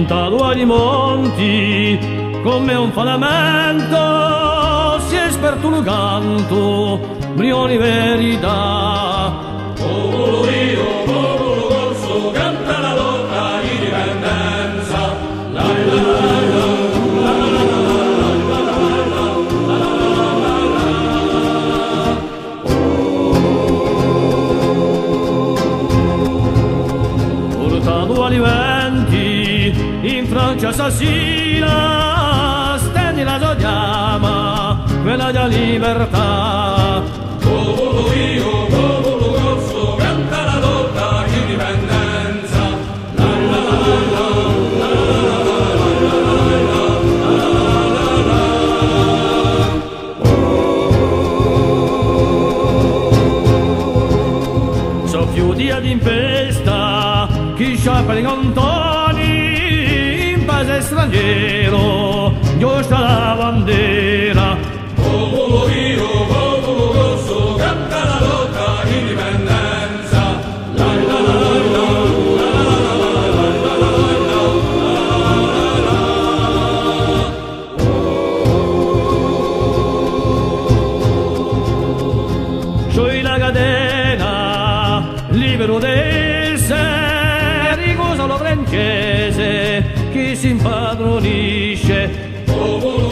piantato ai monti come un fondamento, si è sperto un canto, brioni verità. Popolo io, popolo corso, canta la lotta di dipendenza. La la la la la portato ai venti in Francia assassina, stendi la sua chiama, quella della libertà. popolo io, popolo corso, canta la lotta di dipendenza. La la la la So più di in festa, chi sciopera i contoni, in paese straniero, io sta la bandiera. popolo io, popolo corso, canta la lotta di dipendenza. La la la la C'ho la catena, libero d'essere, cosa lo francese, chi si impadronisce. popolo